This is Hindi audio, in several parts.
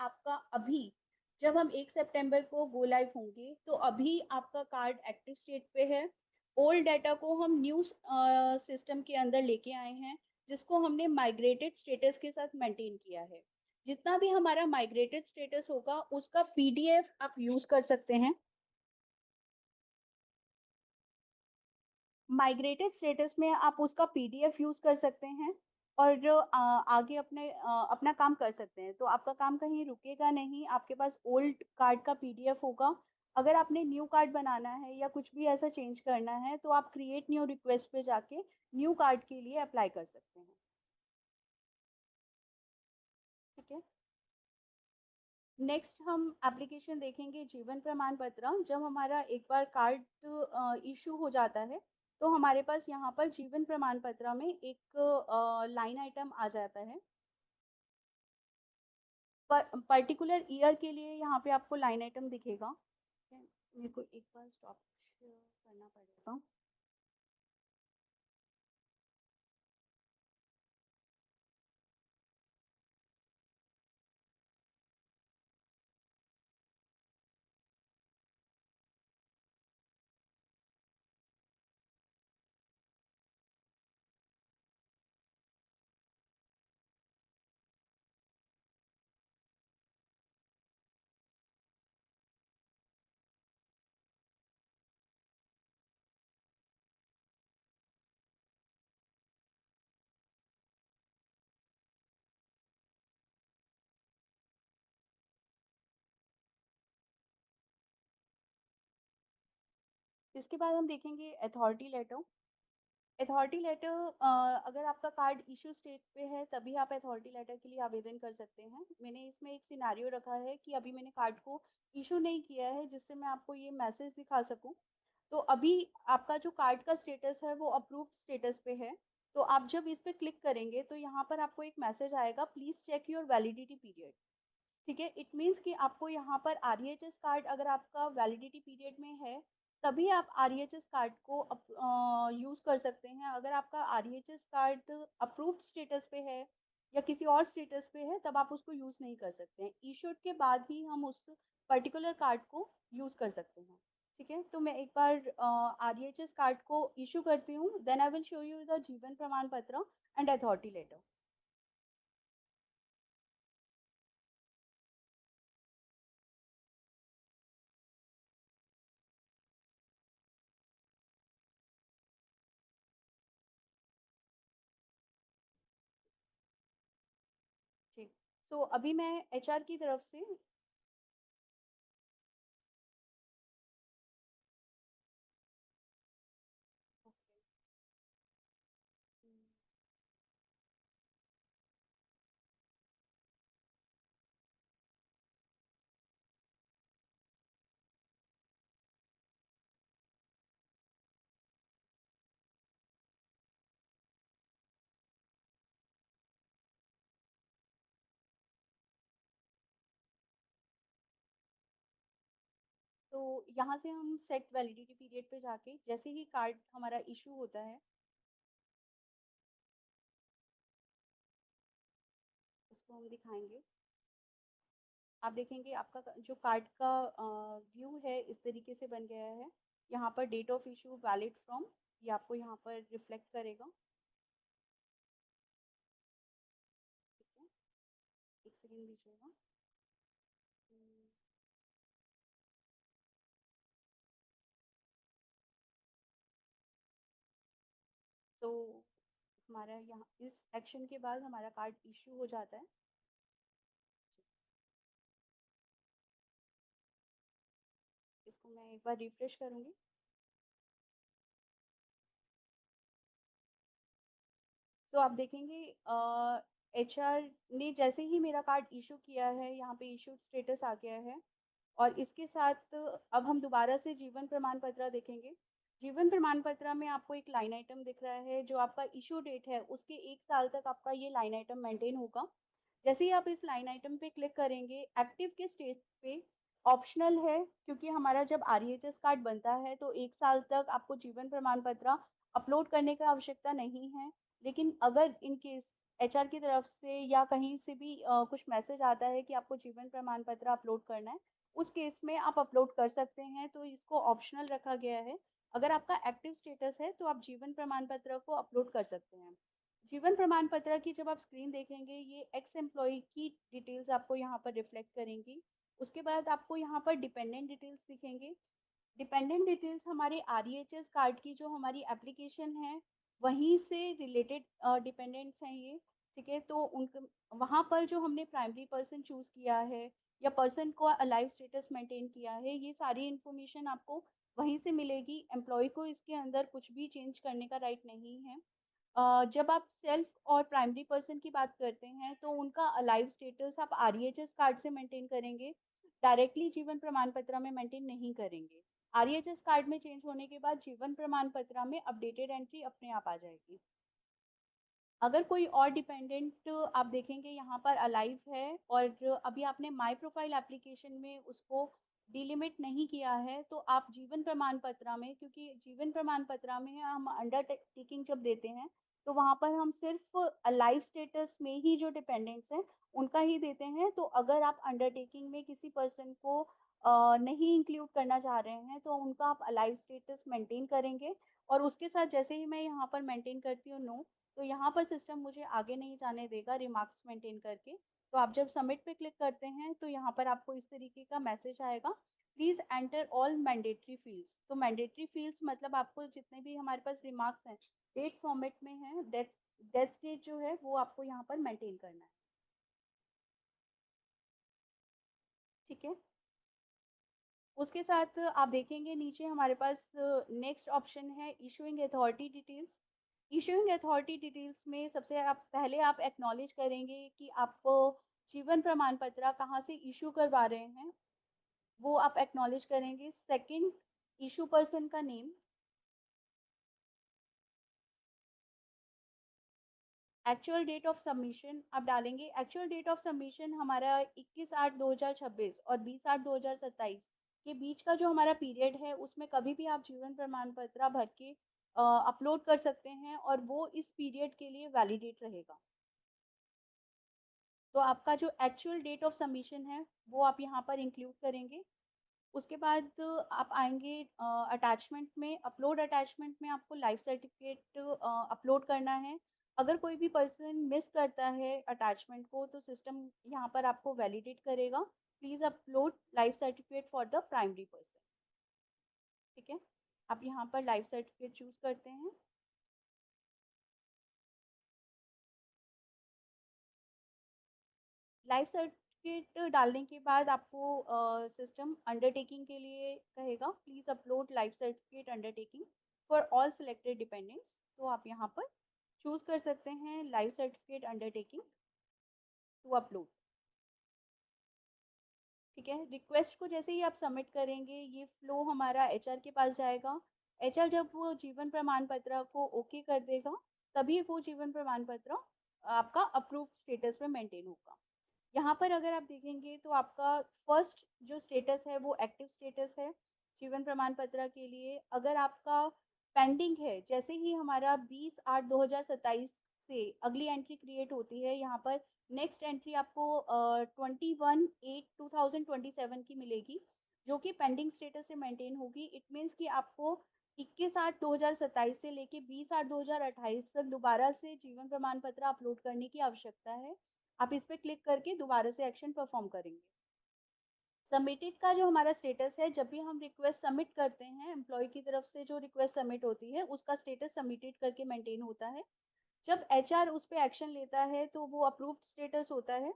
आपका अभी जब हम 1 सितंबर को गो लाइव होंगे तो अभी आपका कार्ड एक्टिव स्टेट पे है। ओल्ड डाटा को हम न्यू सिस्टम के अंदर लेके आए हैं, जिसको हमने माइग्रेटेड स्टेटस के साथ मेंटेन किया है। जितना भी हमारा माइग्रेटेड स्टेटस होगा उसका पीडीएफ आप यूज कर सकते हैं। माइग्रेटेड स्टेटस में आप उसका पीडीएफ यूज कर सकते हैं और आगे अपना काम कर सकते हैं। तो आपका काम कहीं रुकेगा नहीं, आपके पास ओल्ड कार्ड का पीडीएफ होगा। अगर आपने न्यू कार्ड बनाना है या कुछ भी ऐसा चेंज करना है तो आप क्रिएट न्यू रिक्वेस्ट पे जाके न्यू कार्ड के लिए अप्लाई कर सकते हैं। ठीक है। नेक्स्ट हम एप्लीकेशन देखेंगे जीवन प्रमाण पत्र। जब हमारा एक बार कार्ड इशू हो जाता है तो हमारे पास यहाँ पर जीवन प्रमाण पत्र में एक लाइन आइटम आ जाता है। पर्टिकुलर ईयर के लिए यहाँ पे आपको लाइन आइटम दिखेगा। ठीक है, मेरे को एक बार स्टॉप करना पड़ेगा। इसके बाद हम देखेंगे अथॉरिटी लेटर। अथॉरिटी लेटर, अगर आपका कार्ड इशू स्टेट पे है तभी आप अथॉरिटी लेटर के लिए आवेदन कर सकते हैं। मैंने इसमें एक सिनारियो रखा है कि अभी मैंने कार्ड को इशू नहीं किया है जिससे मैं आपको ये मैसेज दिखा सकूं। तो अभी आपका जो कार्ड का स्टेटस है वो अप्रूव्ड स्टेटस पे है। तो आप जब इस पे क्लिक करेंगे तो यहाँ पर आपको एक मैसेज आएगा, please check your validity period. ठीक है, इट मीन्स कि आपको यहाँ पर आरईएचएस कार्ड अगर आपका वैलिडिटी पीरियड में है तभी आप आरईएचएस कार्ड को यूज कर सकते हैं। अगर आपका आरईएचएस कार्ड अप्रूव्ड स्टेटस पे है या किसी और स्टेटस पे है तब आप उसको यूज नहीं कर सकते हैं। इशूड के बाद ही हम उस पर्टिकुलर कार्ड को यूज कर सकते हैं। ठीक है, तो मैं एक बार आरईएचएस कार्ड को इशू करती हूँ, then I will show you the Jeevan Pramaan पत्र एंड अथॉरिटी लेटर। ठीक। सो अभी मैं एचआर की तरफ से। ओके। तो यहाँ से हम सेट वैलिडिटी पीरियड पे जाके जैसे ही कार्ड हमारा इशू होता है उसको हम दिखाएंगे। आप देखेंगे आपका जो कार्ड का व्यू है इस तरीके से बन गया है। यहाँ पर date of issue valid from, ये आपको यहाँ पर रिफ्लेक्ट करेगा। ठीक है, एक सेकेंड दीजिएगा। हम्म, तो हमारा यहाँ इस एक्शन के बाद हमारा कार्ड इशू हो जाता है। इसको मैं एक बार रिफ्रेश करूंगी। तो आप देखेंगे एचआर ने जैसे ही मेरा कार्ड इशू किया है यहाँ पे इशू स्टेटस आ गया है। और इसके साथ अब हम दोबारा से जीवन प्रमाण पत्र देखेंगे। जीवन प्रमाण पत्र में आपको एक लाइन आइटम दिख रहा है, जो आपका इशू डेट है उसके 1 साल तक आपका ये लाइन आइटम मेंटेन होगा। जैसे ही आप इस लाइन आइटम पे क्लिक करेंगे एक्टिव के स्टेज पे ऑप्शनल है, क्योंकि हमारा जब आरईएचएस कार्ड बनता है तो 1 साल तक आपको जीवन प्रमाण पत्र अपलोड करने की आवश्यकता नहीं है। लेकिन अगर इन केस एचआर की तरफ से या कहीं से भी कुछ मैसेज आता है कि आपको जीवन प्रमाण पत्र अपलोड करना है, उस केस में आप अपलोड कर सकते हैं, तो इसको ऑप्शनल रखा गया है। अगर आपका एक्टिव स्टेटस है तो आप जीवन प्रमाण पत्र को अपलोड कर सकते हैं। जीवन प्रमाण पत्र की जब आप स्क्रीन देखेंगे, ये एक्स एम्प्लॉय की डिटेल्स आपको यहाँ पर रिफ्लेक्ट करेंगी। उसके बाद आपको यहाँ पर डिपेंडेंट डिटेल्स दिखेंगे। डिपेंडेंट डिटेल्स हमारे आरईएचएस कार्ड की जो हमारी एप्लीकेशन है, वहीं से रिलेटेड डिपेंडेंट्स हैं ये। ठीक है, तो उनके वहाँ पर जो हमने प्राइमरी पर्सन चूज किया है या पर्सन को लाइफ स्टेटस मेंटेन किया है, ये सारी इंफॉर्मेशन आपको वहीं से मिलेगी। एम्प्लॉय को इसके अंदर कुछ भी चेंज करने का राइट नहीं है। जब आप सेल्फ और प्राइमरी पर्सन की बात करते हैं, तो उनका अलाइव स्टेटस आप आरईएचएस कार्ड से मेंटेन करेंगे, डायरेक्टली जीवन प्रमाण पत्र में मेंटेन नहीं करेंगे। आरईएचएस कार्ड में चेंज होने के बाद जीवन प्रमाण पत्र में अपडेटेड एंट्री अपने आप आ जाएगी। अगर कोई और डिपेंडेंट आप देखेंगे यहाँ पर अलाइव है और अभी आपने माय प्रोफाइल एप्लीकेशन में उसको डिलिमिट नहीं किया है, तो आप जीवन प्रमाण पत्र में, क्योंकि जीवन प्रमाण पत्र में हम अंडरटेकिंग जब देते हैं, तो वहाँ पर हम सिर्फ अलाइव स्टेटस में ही जो डिपेंडेंट्स हैं उनका ही देते हैं। तो अगर आप अंडरटेकिंग में किसी पर्सन को नहीं इंक्लूड करना चाह रहे हैं, तो उनका आप अलाइव स्टेटस मेंटेन करेंगे। और उसके साथ जैसे ही मैं यहाँ पर मेंटेन करती हूँ नो, तो यहाँ पर सिस्टम मुझे आगे नहीं जाने देगा रिमार्क्स मेंटेन करके। तो आप जब सबमिट पे क्लिक करते हैं, तो यहाँ पर आपको इस तरीके का मैसेज आएगा, please enter all mandatory fields. तो मैंडेटरी फील्ड्स मतलब आपको जितने भी हमारे पास रिमार्क्स हैं डेट फॉर्मेट में है, डेथ डेथ डेट जो है वो आपको यहाँ पर मेंटेन करना है। ठीक है, उसके साथ आप देखेंगे नीचे हमारे पास नेक्स्ट ऑप्शन है issuing authority details. Issuing authority details में सबसे आप पहले आप एक्नॉलेज करेंगे कि आप जीवन प्रमाण पत्र कहाँ से इशू करवा रहे हैं, वो आप एक्नॉलेज करेंगे। सेकंड, इशू पर्सन का name. Actual date of submission आप डालेंगे। एक्चुअल डेट ऑफ सबमिशन हमारा 21/8/2026 और 20/8/2027 के बीच का जो हमारा पीरियड है, उसमें कभी भी आप जीवन प्रमाण पत्र भर के अपलोड कर सकते हैं और वो इस पीरियड के लिए वैलिडेट रहेगा। तो आपका जो एक्चुअल डेट ऑफ सबमिशन है वो आप यहाँ पर इंक्लूड करेंगे। उसके बाद आप आएंगे अटैचमेंट में। अपलोड अटैचमेंट में आपको लाइफ सर्टिफिकेट अपलोड करना है। अगर कोई भी पर्सन मिस करता है अटैचमेंट को, तो सिस्टम यहाँ पर आपको वैलिडेट करेगा, please upload life certificate for the primary person. ठीक है, आप यहाँ पर लाइफ सर्टिफिकेट चूज करते हैं। लाइफ सर्टिफिकेट डालने के बाद आपको सिस्टम अंडरटेकिंग के लिए कहेगा, please upload life certificate undertaking for all selected dependents. तो आप यहाँ पर चूज कर सकते हैं life certificate undertaking to upload. ठीक है, रिक्वेस्ट को जैसे ही आप सबमिट करेंगे, ये फ्लो हमारा एचआर के पास जाएगा। एचआर जब वो जीवन प्रमाण पत्र को ओके कर देगा, तभी वो जीवन प्रमाण पत्र आपका अप्रूव्ड स्टेटस में मेंटेन होगा। यहाँ पर अगर आप देखेंगे तो आपका फर्स्ट जो स्टेटस है वो एक्टिव स्टेटस है जीवन प्रमाण पत्र के लिए। अगर आपका पेंडिंग है, जैसे ही हमारा 20/8/2027 से अगली एंट्री क्रिएट होती है, यहाँ पर नेक्स्ट एंट्री आपको 21/8/2027 की मिलेगी, जो कि पेंडिंग स्टेटस से मेंटेन होगी। इट मीन्स कि आपको 21/8/2027 से लेके 20/8/2028 तक दोबारा से जीवन प्रमाण पत्र अपलोड करने की आवश्यकता है। आप इस पे क्लिक करके दोबारा से एक्शन परफॉर्म करेंगे। सबमिटेड का जो हमारा स्टेटस है, जब भी हम रिक्वेस्ट सबमिट करते हैं, एम्प्लॉय की तरफ से जो रिक्वेस्ट सबमिट होती है उसका स्टेटस सबमिटेड करके मेंटेन होता है। जब एचआर उस पे एक्शन लेता है तो वो अप्रूव्ड स्टेटस होता है।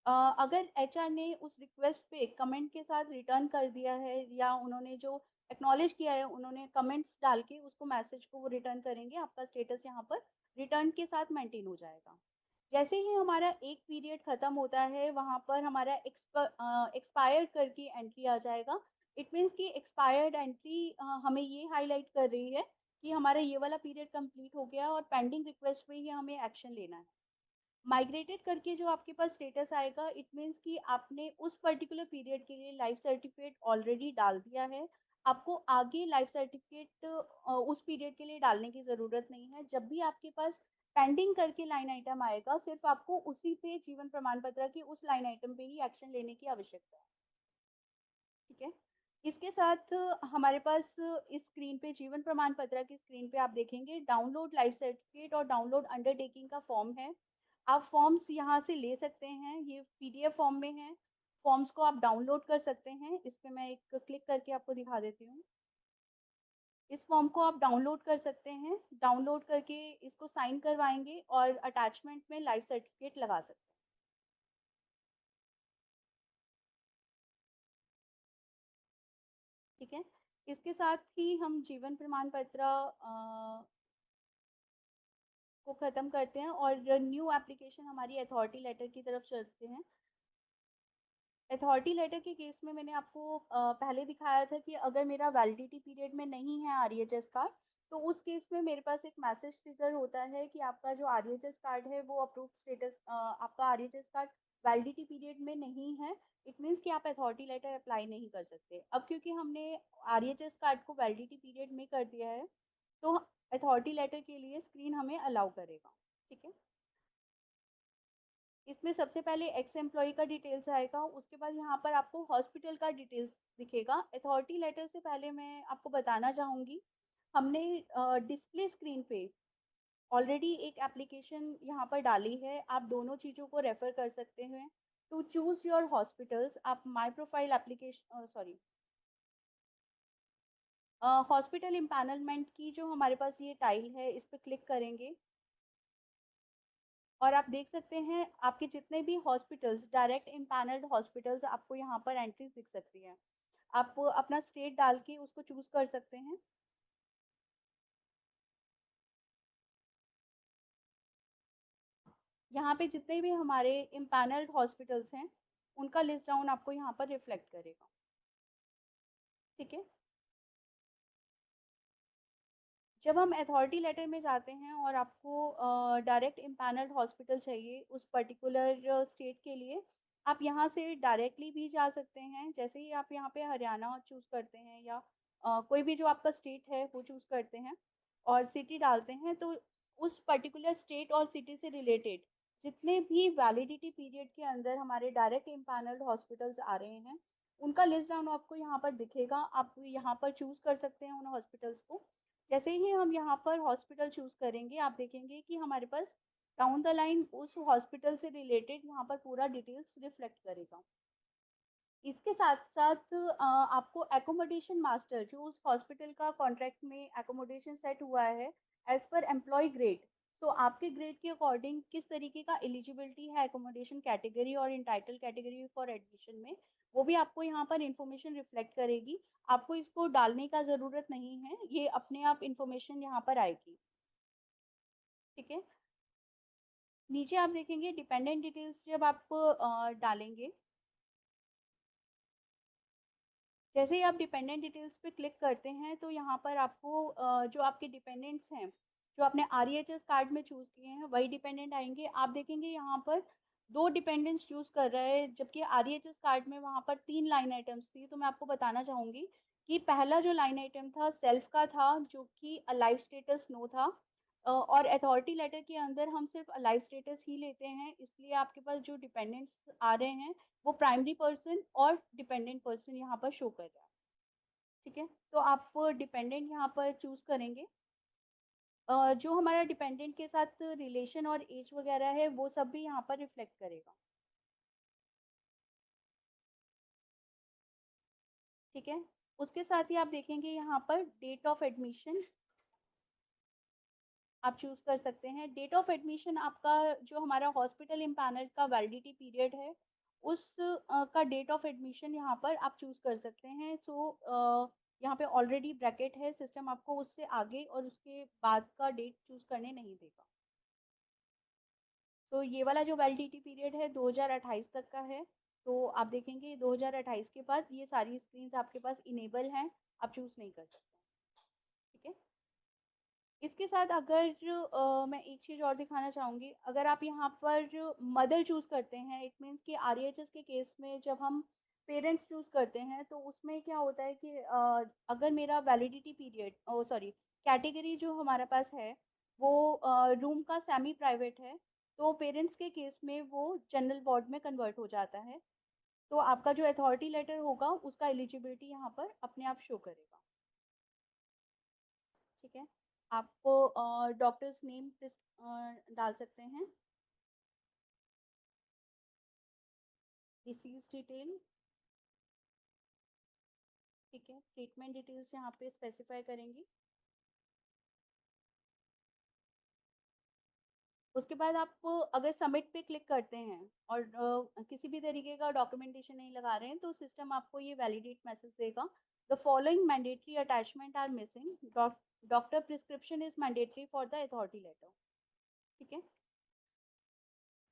अगर एचआर ने उस रिक्वेस्ट पे कमेंट के साथ रिटर्न कर दिया है, या उन्होंने जो एक्नॉलेज किया है उन्होंने कमेंट्स डाल के उसको मैसेज को वो रिटर्न करेंगे, आपका स्टेटस यहाँ पर रिटर्न के साथ मेंटेन हो जाएगा। जैसे ही हमारा एक पीरियड खत्म होता है, वहां पर हमारा एक्सपायर्ड करके एंट्री आ जाएगा। इट मीन्स कि एक्सपायर्ड एंट्री हमें ये हाईलाइट कर रही है कि हमारा ये वाला पीरियड कंप्लीट हो गया और पेंडिंग रिक्वेस्ट पे ही हमें एक्शन लेना है। माइग्रेटेड करके जो आपके पास स्टेटस आएगा, इट मीन्स कि आपने उस पर्टिकुलर पीरियड के लिए लाइफ सर्टिफिकेट ऑलरेडी डाल दिया है। आपको आगे लाइफ सर्टिफिकेट उस पीरियड के लिए डालने की ज़रूरत नहीं है। जब भी आपके पास पेंडिंग करके लाइन आइटम आएगा, सिर्फ आपको उसी पे जीवन प्रमाण पत्र की उस लाइन आइटम पे ही एक्शन लेने की आवश्यकता है। ठीक है? इसके साथ हमारे पास इस स्क्रीन पे जीवन प्रमाण पत्र की स्क्रीन पे आप देखेंगे डाउनलोड लाइफ सर्टिफिकेट और डाउनलोड अंडरटेकिंग का फॉर्म है। आप फॉर्म्स यहाँ से ले सकते हैं, ये पीडीएफ फॉर्म में है। फॉर्म्स को आप डाउनलोड कर सकते हैं। इस पे मैं एक क्लिक करके आपको दिखा देती हूँ। इस फॉर्म को आप डाउनलोड कर सकते हैं। डाउनलोड करके इसको साइन करवाएँगे और अटैचमेंट में लाइफ सर्टिफिकेट लगा सकते हैं। ठीक है? इसके साथ ही हम जीवन प्रमाण पत्र को ख़त्म करते हैं और न्यू एप्लीकेशन हमारी अथॉरिटी लेटर की तरफ चलते हैं। अथॉरिटी लेटर के केस में मैंने आपको पहले दिखाया था कि अगर मेरा वैलिडिटी पीरियड में नहीं है आरईएचएस कार्ड, तो उस केस में मेरे पास एक मैसेज ट्रिगर होता है कि आपका जो आरईएचएस कार्ड है वो अप्रूव्ड स्टेटस आपका आरईएचएस कार्ड वैलिडिटी पीरियड में नहीं है। इट मीन्स कि आप अथॉरिटी लेटर अप्लाई नहीं कर सकते। अब क्योंकि हमने आरईएचएस कार्ड को वैलिडिटी पीरियड में कर दिया है, तो अथॉरिटी लेटर के लिए स्क्रीन हमें अलाउ करेगा। ठीक है? इसमें सबसे पहले एक्स एम्प्लॉय का डिटेल्स आएगा, उसके बाद यहाँ पर आपको हॉस्पिटल का डिटेल्स दिखेगा। अथॉरिटी लेटर से पहले मैं आपको बताना चाहूँगी, हमने डिस्प्ले स्क्रीन पे ऑलरेडी एक एप्लीकेशन यहाँ पर डाली है। आप दोनों चीज़ों को रेफ़र कर सकते हैं। टू चूज़ योर हॉस्पिटल्स आप my profile application sorry hospital empanelment की जो हमारे पास ये टाइल है, इस पे क्लिक करेंगे और आप देख सकते हैं आपके जितने भी हॉस्पिटल्स डायरेक्ट इम्पैनल्ड हॉस्पिटल्स आपको यहाँ पर एंट्रीज दिख सकती हैं। आप अपना स्टेट डाल के उसको चूज कर सकते हैं। यहाँ पे जितने भी हमारे इम्पैनल्ड हॉस्पिटल्स हैं उनका लिस्ट डाउन आपको यहाँ पर रिफ्लेक्ट करेगा। ठीक है? जब हम अथॉरिटी लेटर में जाते हैं और आपको डायरेक्ट इम्पैनल्ड हॉस्पिटल चाहिए उस पर्टिकुलर स्टेट के लिए, आप यहाँ से डायरेक्टली भी जा सकते हैं। जैसे ही आप यहाँ पे हरियाणा चूज़ करते हैं या कोई भी जो आपका स्टेट है वो चूज़ करते हैं और सिटी डालते हैं, तो उस पर्टिकुलर स्टेट और सिटी से रिलेटेड जितने भी वैलिडिटी पीरियड के अंदर हमारे डायरेक्ट इम्पैनल्ड हॉस्पिटल्स आ रहे हैं, उनका लिस्ट डाउन आपको यहाँ पर दिखेगा। आप यहाँ पर चूज़ कर सकते हैं उन हॉस्पिटल्स को। जैसे ही हम यहाँ पर हॉस्पिटल चूज़ करेंगे, आप देखेंगे कि हमारे पास डाउन द लाइन उस हॉस्पिटल से रिलेटेड यहाँ पर पूरा डिटेल्स रिफ्लेक्ट करेगा। इसके साथ-साथ आपको एकोमोडेशन मास्टर जो उस हॉस्पिटल का कॉन्ट्रैक्ट में एकोमोडेशन सेट हुआ है, एज़ पर एम्प्लॉयी ग्रेड, तो आपके ग्रेड के अकॉर्डिंग किस तरीके का एलिजिबिलिटी है एकोमोडेशन कैटेगरी और एंटाइटल कैटेगरी फॉर एडमिशन में, वो भी आपको यहाँ पर इन्फॉर्मेशन रिफ्लेक्ट करेगी। आपको इसको डालने का ज़रूरत नहीं है, ये अपने आप इन्फॉर्मेशन यहाँ पर आएगी। ठीक है? नीचे आप देखेंगे डिपेंडेंट डिटेल्स जब आप डालेंगे, जैसे ही आप डिपेंडेंट डिटेल्स पे क्लिक करते हैं तो यहाँ पर आपको जो आपके डिपेंडेंट्स हैं, जो आपने आरईएचएस कार्ड में चूज़ किए हैं वही डिपेंडेंट आएँगे। आप देखेंगे यहाँ पर 2 डिपेंडेंट्स चूज़ कर रहा है, जबकि आरईएचएस कार्ड में वहाँ पर 3 लाइन आइटम्स थी। तो मैं आपको बताना चाहूँगी कि पहला जो लाइन आइटम था सेल्फ का था, जो कि अलाइव स्टेटस नो था। और अथॉरिटी लेटर के अंदर हम सिर्फ अलाइव स्टेटस ही लेते हैं, इसलिए आपके पास जो डिपेंडेंट्स आ रहे हैं वो प्राइमरी पर्सन और डिपेंडेंट पर्सन यहाँ पर शो कर रहा है। ठीक है? तो आप डिपेंडेंट यहाँ पर चूज़ करेंगे। जो हमारा डिपेंडेंट के साथ रिलेशन और एज वगैरह है वो सब भी यहाँ पर रिफ्लेक्ट करेगा। ठीक है? उसके साथ ही आप देखेंगे यहाँ पर डेट ऑफ एडमिशन आप चूज़ कर सकते हैं। डेट ऑफ एडमिशन आपका जो हमारा हॉस्पिटल इम्पैनल का वैलिडिटी पीरियड है, उस का डेट ऑफ एडमिशन यहाँ पर आप चूज़ कर सकते हैं। यहाँ पे ऑलरेडी ब्रैकेट है, सिस्टम आपको उससे आगे और उसके बाद का डेट चूज़ करने नहीं देगा। तो ये वाला जो वैलिडिटी पीरियड है 2028 तक का है। तो आप देखेंगे 2028 के बाद ये सारी स्क्रीन्स आपके पास इनेबल हैं, आप चूज़ नहीं कर सकते। ठीक है? इसके साथ अगर मैं एक चीज़ और दिखाना चाहूँगी, अगर आप यहाँ पर मदर चूज़ करते हैं, इट मीन्स कि आरईएचएस के केस में जब हम पेरेंट्स चूज़ करते हैं, तो उसमें क्या होता है कि अगर मेरा validity period oh sorry category जो हमारे पास है, वो रूम का सेमी प्राइवेट है, तो पेरेंट्स के केस में वो जनरल वार्ड में कन्वर्ट हो जाता है। तो आपका जो अथॉरिटी लेटर होगा उसका एलिजिबिलिटी यहाँ पर अपने आप शो करेगा। ठीक है। आपको डॉक्टर्स नेम डाल सकते हैं, डिसीज डिटेल, ठीक है, ट्रीटमेंट डिटेल्स यहाँ पे स्पेसिफाई करेंगी। उसके बाद आप अगर सबमिट पे क्लिक करते हैं और किसी भी तरीके का डॉक्यूमेंटेशन नहीं लगा रहे हैं तो सिस्टम आपको ये वैलिडेट मैसेज देगा, the following mandatory attachment are missing, doctor prescription is mandatory for the authority letter. ठीक है।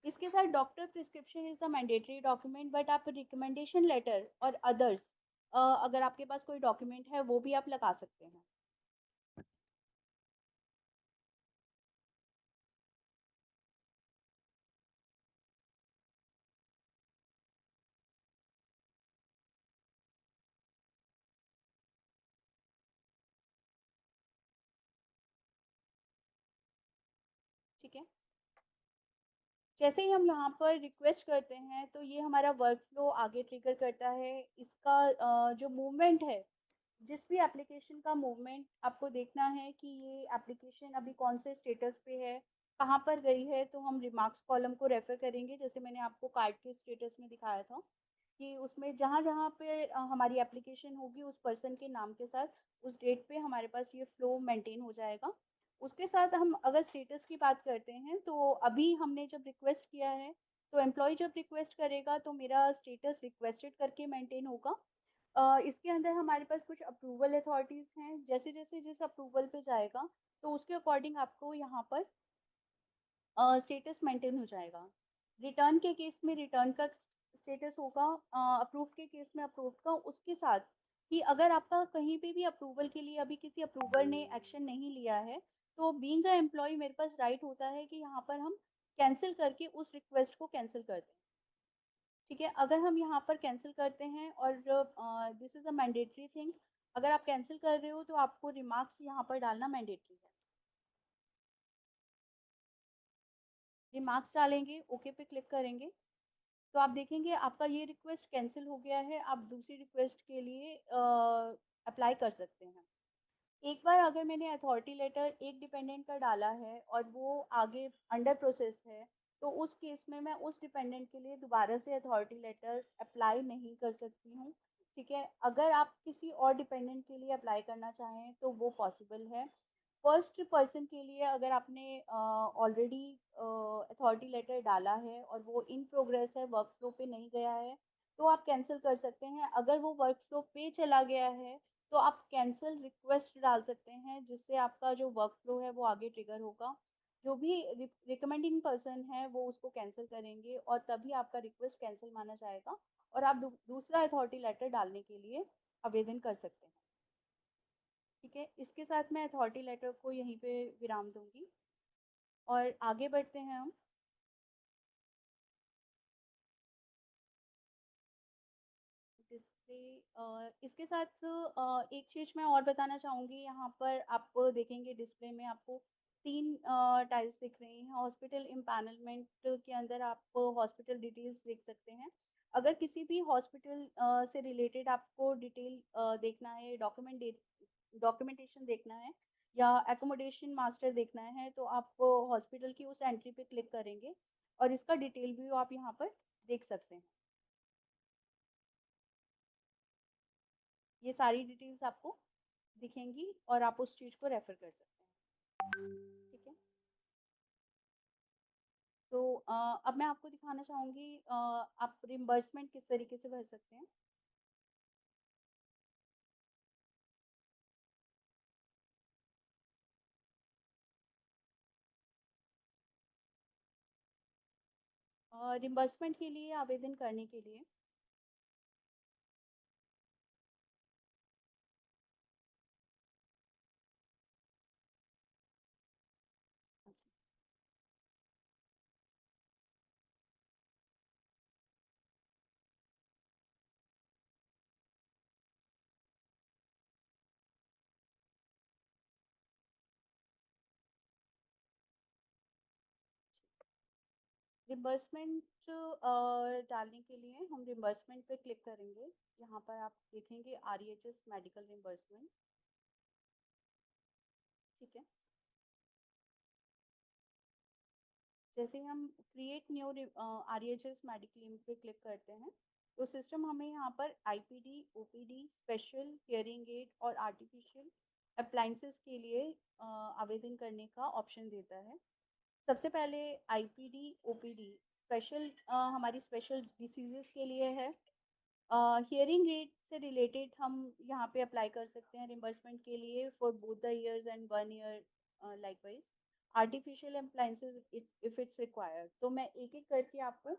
इसके साथ doctor prescription is the mandatory document, but आप रिकमेंडेशन लेटर और अदर्स, अगर आपके पास कोई डॉक्यूमेंट है वो भी आप लगा सकते हैं। ठीक है। जैसे ही हम यहाँ पर रिक्वेस्ट करते हैं तो ये हमारा वर्क फ्लो आगे ट्रिगर करता है। इसका जो मूवमेंट है, जिस भी एप्लीकेशन का मूवमेंट आपको देखना है कि ये एप्लीकेशन अभी कौन से स्टेटस पे है, कहाँ पर गई है, तो हम रिमार्क्स कॉलम को रेफर करेंगे। जैसे मैंने आपको कार्ड के स्टेटस में दिखाया था कि उसमें जहाँ जहाँ पे हमारी एप्लीकेशन होगी उस पर्सन के नाम के साथ उस डेट पे हमारे पास ये फ्लो मेंटेन हो जाएगा। उसके साथ हम अगर स्टेटस की बात करते हैं तो अभी हमने जब रिक्वेस्ट किया है, तो एम्प्लॉय जब रिक्वेस्ट करेगा तो मेरा स्टेटस रिक्वेस्टेड करके मेंटेन होगा। इसके अंदर हमारे पास कुछ अप्रूवल अथॉरिटीज़ हैं, जैसे जैसे जिस अप्रूवल पे जाएगा तो उसके अकॉर्डिंग आपको यहाँ पर स्टेटस मेंटेन हो जाएगा। रिटर्न के केस में रिटर्न का स्टेटस होगा, अप्रूव के केस में अप्रूव का, उसके साथ कि अगर आपका कहीं पे भी अप्रूवल के लिए अभी किसी अप्रूवर ने एक्शन नहीं लिया है, तो बीइंग अ एम्प्लॉय मेरे पास राइट होता है कि यहाँ पर हम कैंसिल करके उस रिक्वेस्ट को कैंसिल कर दें। ठीक है। अगर हम यहाँ पर कैंसिल करते हैं और this is a mandatory thing, अगर आप कैंसिल कर रहे हो तो आपको रिमार्क्स यहाँ पर डालना मैंडेटरी है। रिमार्क्स डालेंगे, ओके पे क्लिक करेंगे, तो आप देखेंगे आपका ये रिक्वेस्ट कैंसिल हो गया है। आप दूसरी रिक्वेस्ट के लिए अप्लाई कर सकते हैं। एक बार अगर मैंने अथॉरिटी लेटर एक डिपेंडेंट का डाला है और वो आगे अंडर प्रोसेस है, तो उस केस में मैं उस डिपेंडेंट के लिए दोबारा से अथॉरिटी लेटर अप्लाई नहीं कर सकती हूँ। ठीक है। अगर आप किसी और डिपेंडेंट के लिए अप्लाई करना चाहें तो वो पॉसिबल है। फर्स्ट पर्सन के लिए अगर आपने ऑलरेडी अथॉरिटी लेटर डाला है और वो इन प्रोग्रेस है, वर्क फ्लो पे नहीं गया है, तो आप कैंसिल कर सकते हैं। अगर वो वर्क फ्लो पे चला गया है तो आप कैंसल रिक्वेस्ट डाल सकते हैं, जिससे आपका जो वर्क फ्लो है वो आगे ट्रिगर होगा। जो भी रिकमेंडिंग पर्सन है वो उसको कैंसिल करेंगे और तभी आपका रिक्वेस्ट कैंसिल माना जाएगा और आप दूसरा अथॉरिटी लेटर डालने के लिए आवेदन कर सकते हैं। ठीक है। इसके साथ मैं अथॉरिटी लेटर को यहीं पे विराम दूंगी और आगे बढ़ते हैं हम। डिस्प्ले, इसके साथ एक चीज़ मैं और बताना चाहूँगी। यहाँ पर आप देखेंगे डिस्प्ले में आपको तीन टाइल्स दिख रही हैं। हॉस्पिटल इम्पैनलमेंट के अंदर आप हॉस्पिटल डिटेल्स देख सकते हैं। अगर किसी भी हॉस्पिटल से रिलेटेड आपको डिटेल देखना है, डॉक्यूमेंटेशन देखना है या एकोमोडेशन मास्टर देखना है, तो आप हॉस्पिटल की उस एंट्री पे क्लिक करेंगे और इसका डिटेल व्यू आप यहाँ पर देख सकते हैं। ये सारी डिटेल्स आपको दिखेंगी और आप उस चीज़ को रेफर कर सकते हैं। ठीक है। तो अब मैं आपको दिखाना चाहूँगी आप रिम्बर्समेंट किस तरीके से भर सकते हैं। रिम्बर्समेंट के लिए आवेदन करने के लिए रिम्बर्समेंट डालने के लिए हम रिम्बर्समेंट पे क्लिक करेंगे। यहाँ पर आप देखेंगे REHS मेडिकल रिम्बर्समेंट। ठीक है, जैसे हम क्रिएट न्यू REHS मेडिक्लेम पे क्लिक करते हैं तो सिस्टम हमें यहाँ पर IPD, OPD, special hearing aid और आर्टिफिशियल अप्लाइंसेस के लिए आवेदन करने का ऑप्शन देता है। सबसे पहले IPD, OPD स्पेशल हमारी स्पेशल डिसीजेस के लिए है। हियरिंग एड से रिलेटेड हम यहाँ पे अप्लाई कर सकते हैं रिम्बर्समेंट के लिए for both the years and 1 year likewise. Artificial appliances if it's required. तो मैं एक एक करके आपको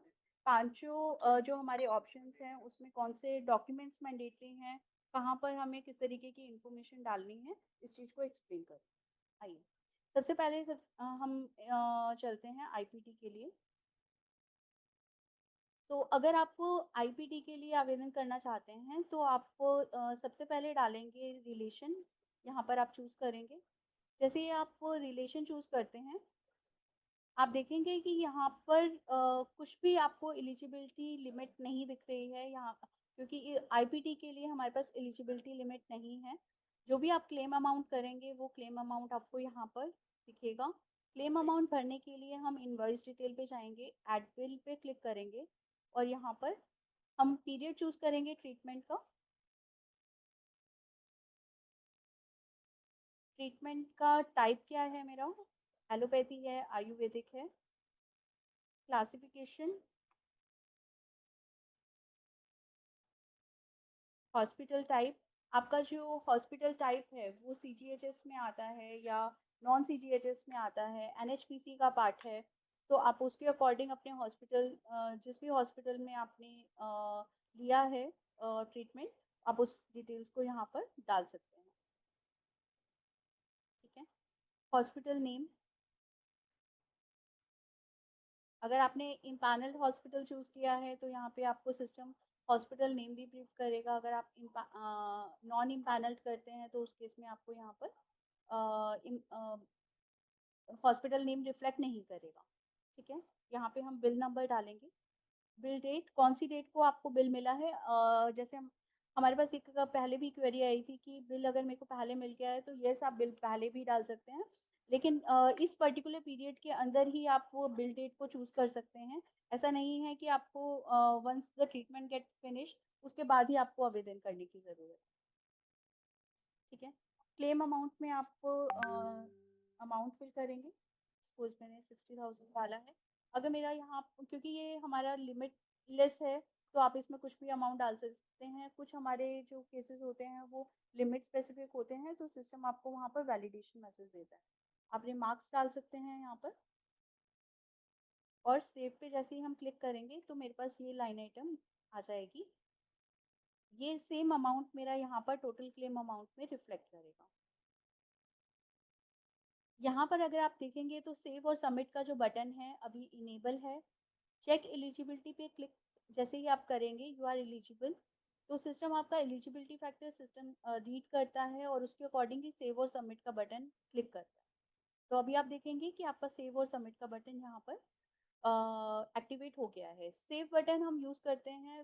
पांचों जो हमारे ऑप्शंस हैं उसमें कौन से डॉक्यूमेंट्स मैंडेटरी हैं, कहाँ पर हमें किस तरीके की इंफॉर्मेशन डालनी है, इस चीज़ को एक्सप्लेन कर। आइए, सबसे पहले हम चलते हैं IPD के लिए। तो अगर आप IPD के लिए आवेदन करना चाहते हैं तो आप सबसे पहले डालेंगे रिलेशन। यहाँ पर आप चूज़ करेंगे। जैसे ही आप रिलेशन चूज़ करते हैं आप देखेंगे कि यहाँ पर कुछ भी आपको एलिजिबिलिटी लिमिट नहीं दिख रही है यहाँ, क्योंकि IPD के लिए हमारे पास एलिजिबिलिटी लिमिट नहीं है। जो भी आप क्लेम अमाउंट करेंगे वो क्लेम अमाउंट आपको यहाँ पर दिखेगा। क्लेम अमाउंट भरने के लिए हम इनवॉइस डिटेल पे जाएंगे, एड बिल पे क्लिक करेंगे और यहाँ पर हम पीरियड चूज करेंगे ट्रीटमेंट का। ट्रीटमेंट का टाइप क्या है मेरा, एलोपैथी है, आयुर्वेदिक है। क्लासिफिकेशन, हॉस्पिटल टाइप, आपका जो हॉस्पिटल टाइप है वो CGHS में आता है या नॉन CGHS में आता है, NHPC का पार्ट है, तो आप उसके अकॉर्डिंग अपने हॉस्पिटल जिस भी हॉस्पिटल में आपने लिया है ट्रीटमेंट, आप उस डिटेल्स को यहाँ पर डाल सकते हैं। ठीक है, हॉस्पिटल नेम, अगर आपने इम्पैनल्ड हॉस्पिटल चूज़ किया है तो यहाँ पे आपको सिस्टम हॉस्पिटल नेम भी प्रिंट करेगा। अगर आप नॉन इम्पैनल्ड करते हैं तो उस केस में आपको यहाँ पर हॉस्पिटल नेम रिफ्लेक्ट नहीं करेगा। ठीक है, यहाँ पे हम बिल नंबर डालेंगे। बिल डेट, कौन सी डेट को आपको बिल मिला है। जैसे हम हमारे पास एक पहले भी क्वेरी आई थी कि बिल अगर मेरे को पहले मिल गया है तो यस आप बिल पहले भी डाल सकते हैं, लेकिन इस पर्टिकुलर पीरियड के अंदर ही आप वो बिल डेट को चूज कर सकते हैं। ऐसा नहीं है कि आपको once the treatment get finish उसके बाद ही आपको आवेदन करने की ज़रूरत है। ठीक है, क्लेम अमाउंट में आप अमाउंट फिल करेंगे। सपोज मैंने 60,000 डाला है। अगर मेरा यहाँ क्योंकि ये हमारा लिमिट लेस है तो आप इसमें कुछ भी अमाउंट डाल सकते हैं। कुछ हमारे जो केसेस होते हैं वो लिमिट स्पेसिफिक होते हैं तो सिस्टम आपको वहाँ पर वैलिडेशन मैसेज देता है। आप रिमार्क्स डाल सकते हैं यहाँ पर और सेव पे जैसे ही हम क्लिक करेंगे तो मेरे पास ये लाइन आइटम आ जाएगी। ये सेम अमाउंट मेरा यहाँ पर टोटल क्लेम अमाउंट में रिफ्लेक्ट करेगा। यहाँ पर अगर आप देखेंगे तो सेव और सबमिट का जो बटन है अभी इनेबल है। चेक एलिजिबिलिटी पे क्लिक जैसे ही आप करेंगे यू आर एलिजिबल, तो सिस्टम आपका एलिजिबिलिटी फैक्टर सिस्टम रीड करता है और उसके अकॉर्डिंग ही सेव और सबमिट का बटन क्लिक करता है। तो अभी आप देखेंगे कि आपका सेव और सबमिट का बटन यहाँ पर एक्टिवेट हो गया है। सेव बटन हम यूज़ करते हैं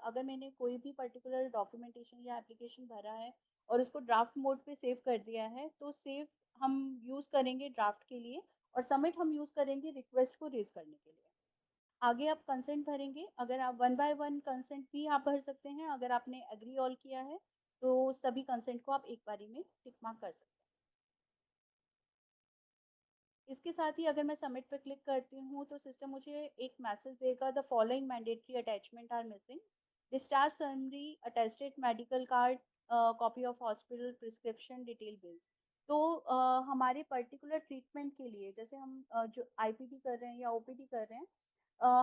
अगर मैंने कोई भी पर्टिकुलर डॉक्यूमेंटेशन या एप्लीकेशन भरा है और उसको ड्राफ्ट मोड पे सेव कर दिया है तो सेव हम यूज़ करेंगे ड्राफ्ट के लिए और सबमिट हम यूज़ करेंगे रिक्वेस्ट को रेज करने के लिए। आगे आप कंसेंट भरेंगे। अगर आप 1 बाय 1 कंसेंट भी आप भर सकते हैं। अगर आपने एग्री ऑल किया है तो सभी कंसेंट को आप एक बारी में टिक मार्क कर सकते हैं। इसके साथ ही अगर मैं सबमिट पर क्लिक करती हूँ तो सिस्टम मुझे एक मैसेज देगा, the following mandatory attachment are missing, discharge summary, attested medical card, copy of hospital prescription, detail bills. तो हमारे पर्टिकुलर ट्रीटमेंट के लिए जैसे हम जो IPD कर रहे हैं या OPD कर रहे हैं,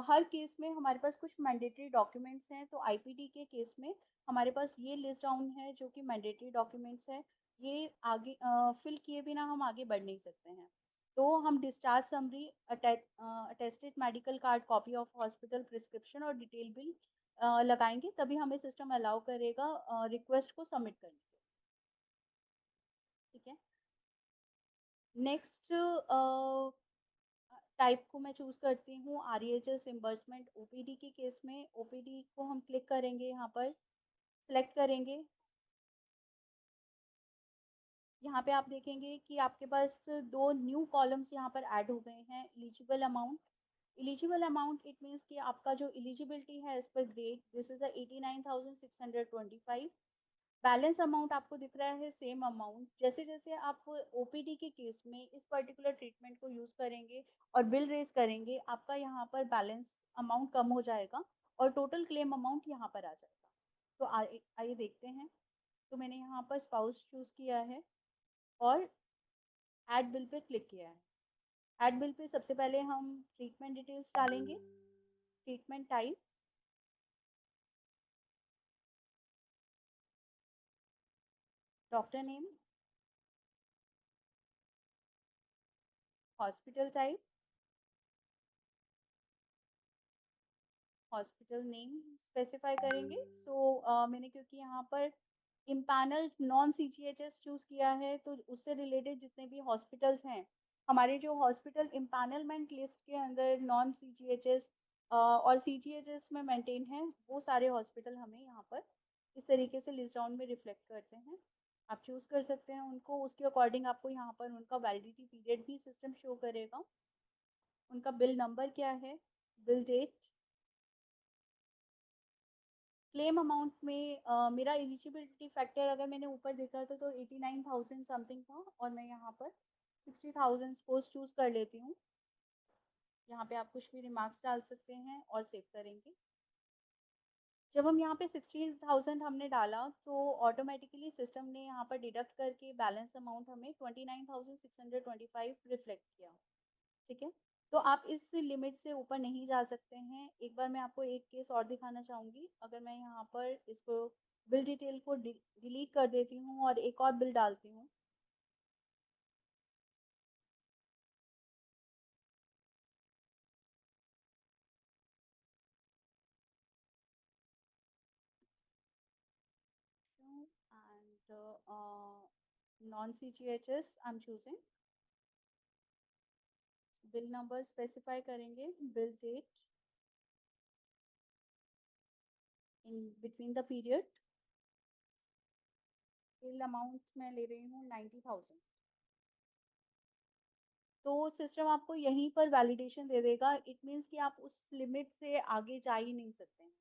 हर केस में हमारे पास कुछ मैंडेटरी डॉक्यूमेंट्स हैं। तो IPD के केस में हमारे पास ये लिस्ट डाउन है जो कि मैंडेटरी डॉक्यूमेंट्स है। ये आगे फिल किए बिना हम आगे बढ़ नहीं सकते हैं। तो हम discharge summary, attested medical card, copy of hospital prescription और डिटेल बिल लगाएंगे तभी हमें सिस्टम अलाउ करेगा रिक्वेस्ट को सबमिट करने के। ठीक है, नेक्स्ट टाइप को मैं चूज़ करती हूँ आरईएचएस रिम्बर्समेंट ओपीडी के केस में ओपीडी को हम क्लिक करेंगे, यहाँ पर सिलेक्ट करेंगे। यहाँ पे आप देखेंगे कि आपके पास 2 न्यू कॉलम्स यहाँ पर ऐड हो गए हैं, eligible amount. Eligible amount it means कि आपका जो एलिजिबिलिटी है as per grade this is the 89,625। Balance amount आपको दिख रहा है सेम अमाउंट। जैसे-जैसे आप ओपीडी के केस में इस पर्टिकुलर ट्रीटमेंट को यूज़ करेंगे और बिल रेज़ करेंगे, आपका यहाँ पर बैलेंस अमाउंट कम हो जाएगा और टोटल क्लेम अमाउंट यहाँ पर आ जाएगा। तो आइए देखते हैं। तो मैंने यहाँ पर स्पाउस चूज़ किया है और ऐड बिल पे क्लिक किया है। ऐड बिल पे सबसे पहले हम ट्रीटमेंट डिटेल्स डालेंगे, treatment type, doctor name, hospital type, hospital name specify करेंगे। मैंने क्योंकि यहाँ पर इम्पैनल्ड नॉन सीजीएचएस चूज़ किया है, तो उससे रिलेटेड जितने भी हॉस्पिटल्स हैं, हमारे जो हॉस्पिटल इम्पैनलमेंट लिस्ट के अंदर नॉन सीजीएचएस और सीजीएचएस में मेंटेन है, वो सारे हॉस्पिटल हमें यहाँ पर इस तरीके से लिस्ट डाउन में रिफ्लेक्ट करते हैं। आप चूज़ कर सकते हैं उनको, उसके अकॉर्डिंग आपको यहाँ पर उनका वैलिडिटी पीरियड भी सिस्टम शो करेगा। उनका बिल नंबर क्या है, बिल डेट, क्लेम अमाउंट में मेरा एलिजिबिलिटी फैक्टर अगर मैंने ऊपर देखा था तो 89,000 समथिंग था और मैं यहाँ पर 60,000 सपोज चूज़ कर लेती हूँ। यहाँ पे आप कुछ भी रिमार्क्स डाल सकते हैं और सेव करेंगे। जब हम यहाँ पे 16,000 हमने डाला तो ऑटोमेटिकली सिस्टम ने यहाँ पर डिडक्ट करके बैलेंस अमाउंट हमें 29,625 रिफ्लेक्ट किया। ठीक है? तो आप इस लिमिट से ऊपर नहीं जा सकते हैं। एक बार मैं आपको एक केस और दिखाना चाहूँगी। अगर मैं यहाँ पर इसको बिल डिटेल को डिलीट कर देती हूँ और एक और बिल डालती हूँ। And non CGHS I am choosing, bill number specify करेंगे, bill date in between the period, bill amount मैं ले रही हूँ 90,000। तो सिस्टम आपको यहीं पर वैलिडेशन दे देगा। इट मीन्स कि आप उस लिमिट से आगे जा ही नहीं सकते हैं।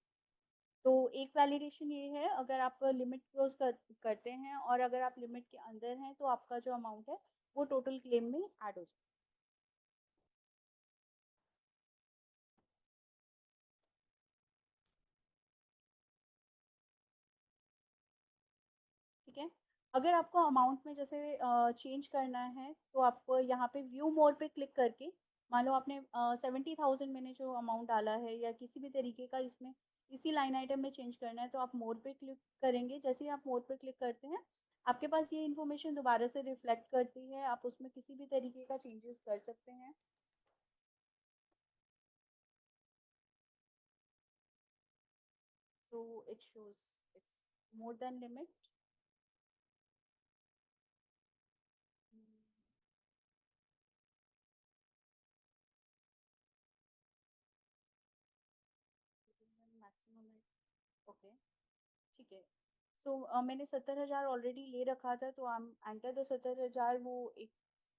तो एक वैलिडेशन ये है, अगर आप लिमिट क्रॉस करते हैं और अगर आप लिमिट के अंदर हैं तो आपका जो अमाउंट है वो टोटल क्लेम में ऐड हो जाए। ठीक है? अगर आपको अमाउंट में जैसे चेंज करना है तो आप यहाँ पे व्यू मोर पे क्लिक करके, मान लो आपने 70,000 मैंने जो अमाउंट डाला है या किसी भी तरीके का इसमें इसी लाइन आइटम में चेंज करना है तो आप मोर पे क्लिक करेंगे। जैसे ही आप मोर पे क्लिक करते हैं, आपके पास ये इन्फॉर्मेशन दोबारा से रिफ्लेक्ट करती है। आप उसमें किसी भी तरीके का चेंजेस कर सकते हैं। So it shows it's more than limit. Maximum है, ओके, ठीक है। मैंने 70,000 ऑलरेडी ले रखा था, तो हम एंटर द 70,000, वो एक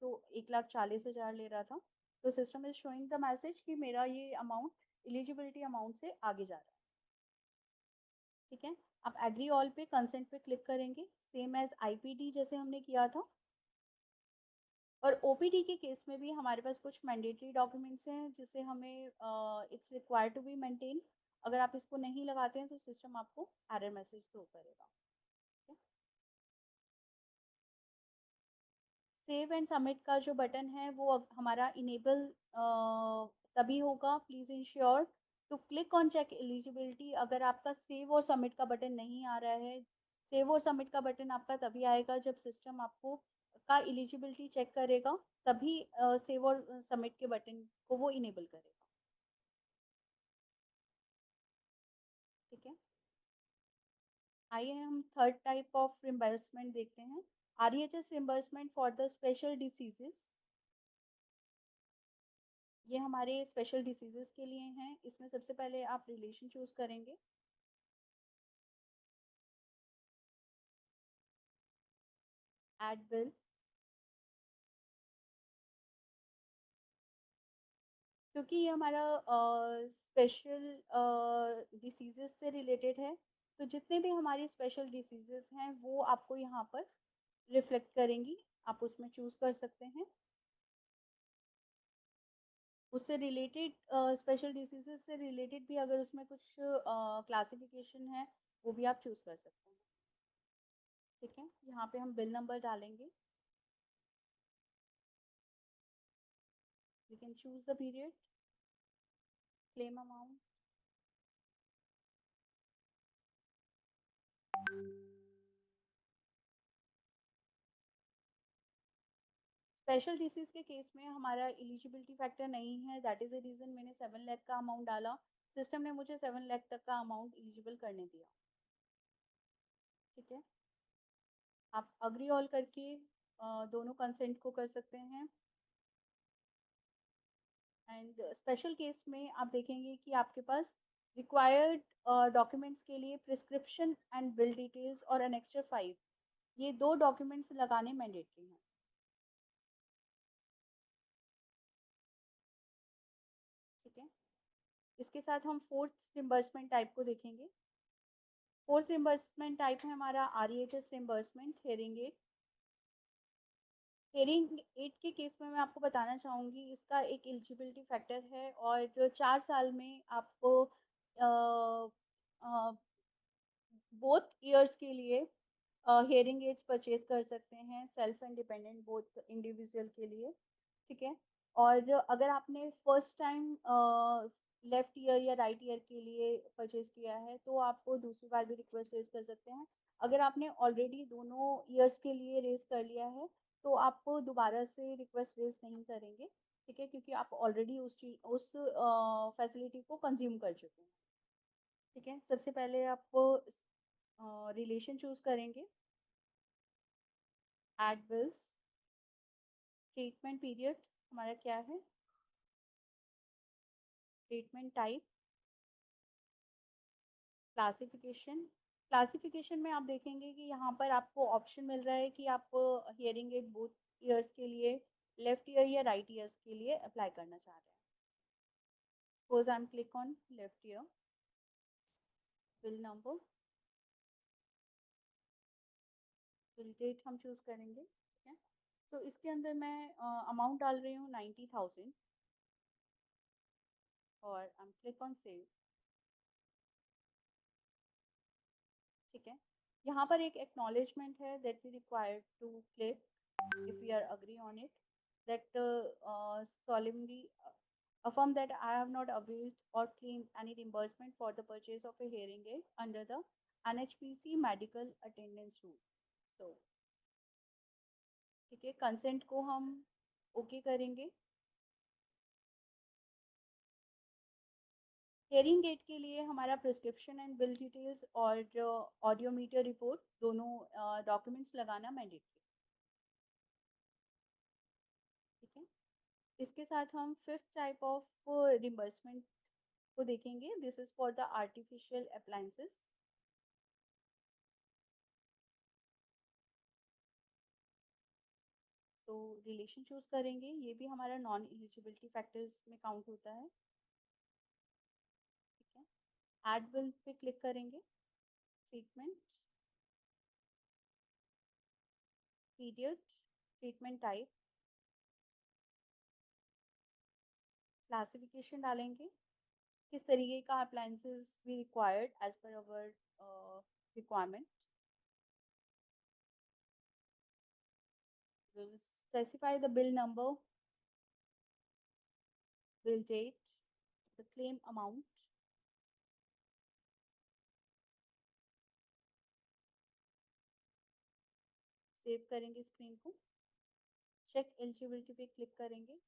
तो 1,40,000 ले रहा था। तो system is showing the message कि मेरा ये अमाउंट एलिजिबिलिटी अमाउंट से आगे जा रहा है। ठीक है? आप एग्री ऑल पे कंसेंट पे क्लिक करेंगे, सेम एज आईपीडी जैसे हमने किया था। और ओपीडी के केस में भी हमारे पास कुछ मैंडेटरी डॉक्यूमेंट्स हैं जिसे हमें it's required to be maintain. अगर आप इसको नहीं लगाते हैं तो सिस्टम आपको एरर मैसेज थ्रो करेगा। सेव एंड सबमिट का जो बटन है वो हमारा इनेबल तभी होगा। Please ensure to click on check eligibility. अगर आपका सेव और सबमिट का बटन नहीं आ रहा है, सेव और सबमिट का बटन आपका तभी आएगा जब सिस्टम आपको का एलिजिबिलिटी चेक करेगा, तभी सेव और सबमिट के बटन को वो इनेबल करेगा। ठीक है? आइए हम थर्ड टाइप ऑफ रिम्बर्समेंट देखते हैं, REHS reimbursement for the special diseases. ये हमारे स्पेशल डिसीजेस के लिए हैं। इसमें सबसे पहले आप रिलेशन चूज करेंगे, एड बिल। क्योंकि ये हमारा स्पेशल डिसीजेस से रिलेटेड है, तो जितने भी हमारी स्पेशल डिसीजेस हैं वो आपको यहाँ पर रिफ्लेक्ट करेंगी। आप उसमें चूज कर सकते हैं। उससे रिलेटेड स्पेशल डिसीजेस से रिलेटेड भी अगर उसमें कुछ क्लासिफिकेशन है वो भी आप चूज कर सकते हैं। ठीक है, यहाँ पे हम बिल नंबर डालेंगे। We can choose the period, claim amount. Special disease के केस में हमारा एलिजिबिलिटी फैक्टर नहीं है, दैट इज द रीजन मैंने 7 लाख का अमाउंट डाला। सिस्टम ने मुझे 7 लाख तक का अमाउंट एलिजिबल करने दिया। ठीक है, आप अग्री ऑल करके दोनों कंसेंट को कर सकते हैं। एंड स्पेशल केस में आप देखेंगे कि आपके पास रिक्वायर्ड डॉक्यूमेंट्स के लिए प्रिस्क्रिप्शन एंड बिल डिटेल्स और एनेक्स्टर 5, ये दो डॉक्यूमेंट्स लगाने मैंडेटरी हैं। ठीक है, इसके साथ हम फोर्थ रिम्बर्समेंट टाइप को देखेंगे। फोर्थ रिम्बर्समेंट टाइप है हमारा REHS reimbursement, hearing aid. Hearing aid के केस में मैं आपको बताना चाहूँगी, इसका एक एलिजिबिलिटी फैक्टर है और 4 साल में आपको बोथ ईयर्स के लिए हेयरिंग एड्स परचेज कर सकते हैं, self and dependent both individual के लिए। ठीक है, और अगर आपने फर्स्ट टाइम लेफ्ट ईयर या राइट ईयर के लिए परचेज किया है तो आपको दूसरी बार भी रिक्वेस्ट रेज कर सकते हैं। अगर आपने ऑलरेडी दोनों ईयर्स के लिए रेज कर लिया है तो आपको दोबारा से रिक्वेस्ट रेज नहीं करेंगे। ठीक है, क्योंकि आप ऑलरेडी उस चीज उस फैसिलिटी को कंज्यूम कर चुके हैं। ठीक है, सबसे पहले आप रिलेशन चूज करेंगे, एड बिल्स। ट्रीटमेंट पीरियड हमारा क्या है, ट्रीटमेंट टाइप, क्लासिफिकेशन। क्लासिफिकेशन में आप देखेंगे कि यहाँ पर आपको ऑप्शन मिल रहा है कि आप हियरिंग एड बोथ ईयर्स के लिए, लेफ्ट ईयर या राइट ईयर्स के लिए अप्लाई करना चाह रहे हैं। Suppose I am click on left year, bill number, bill date हम चूज करेंगे। ठीक है, तो इसके अंदर मैं अमाउंट डाल रही हूँ 90,000 और I am click on save. ठीक है, यहाँ पर एक एक्नॉलेजमेंट है that we required to click if we are agree on it, that solemnly affirm that I have not availed or claimed any reimbursement for the purchase of a hearing aid under the NHPC medical attendance rule। तो ठीक है, कंसेंट को हम ओके करेंगे। हेयरिंग एड के लिए हमारा प्रिस्क्रिप्शन एंड बिल डिटेल्स और ऑडियोमीटर रिपोर्ट दोनों डॉक्यूमेंट्स लगाना मैंडेटरी। ठीक है, इसके साथ हम फिफ्थ टाइप ऑफ रिम्बर्समेंट को देखेंगे। This is for the artificial appliances. तो रिलेशन चूज करेंगे, ये भी हमारा नॉन एलिजिबिलिटी फैक्टर्स में काउंट होता है। ठीक है, एड बिल पे क्लिक करेंगे। Treatment period, treatment type, classification डालेंगे, किस तरीके का अप्लायंसेस भी required as per our requirement. Will specify the bill number, bill date, the claim amount. Save करेंगे स्क्रीन को, चेक एलिजिबिलिटी पे क्लिक करेंगे।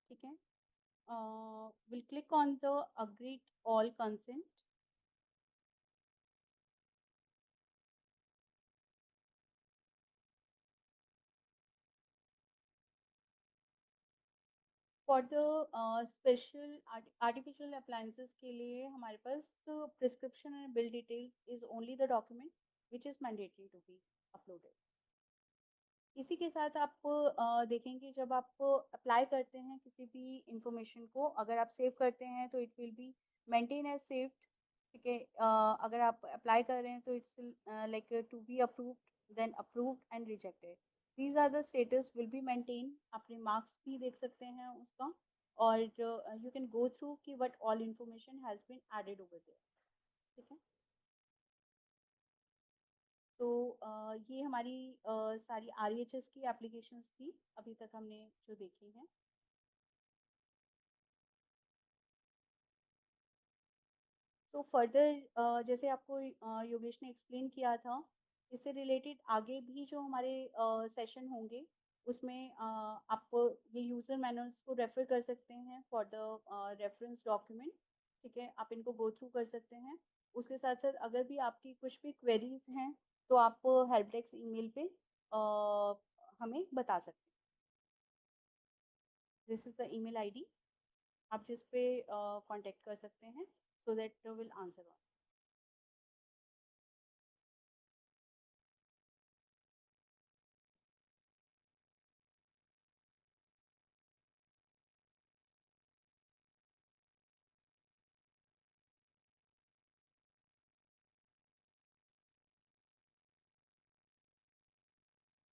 ठीक है, We'll click on the agreed all consent. For the special artificial appliances के लिए हमारे पास prescription and bill details is only the document which is mandatory to be uploaded. इसी के साथ आप देखेंगे जब आप अप्लाई करते हैं किसी भी इंफॉर्मेशन को, अगर आप सेव करते हैं तो it will be maintain as saved. ठीक है, अगर आप अप्लाई कर रहे हैं तो it's like to be approved, then approved and rejected. These are the status will be maintain. आप रिमार्क्स भी देख सकते हैं उसका, और यू कैन गो थ्रू कि what all information has been added over there. ठीक है, तो ये हमारी सारी आरईएचएस की एप्लीकेशंस थी अभी तक हमने जो देखी हैं। सो फर्दर जैसे आपको योगेश ने एक्सप्लेन किया था, इससे रिलेटेड आगे भी जो हमारे सेशन होंगे उसमें आप ये यूज़र मैनुअल्स को रेफ़र कर सकते हैं फॉर द रेफरेंस डॉक्यूमेंट। ठीक है, आप इनको गो थ्रू कर सकते हैं। उसके साथ साथ अगर भी आपकी कुछ भी क्वेरीज हैं तो आप हेल्प डेस्क ईमेल पे हमें बता सकते हैं। This is the email ID आप जिस पे कांटेक्ट कर सकते हैं, so that will answer on.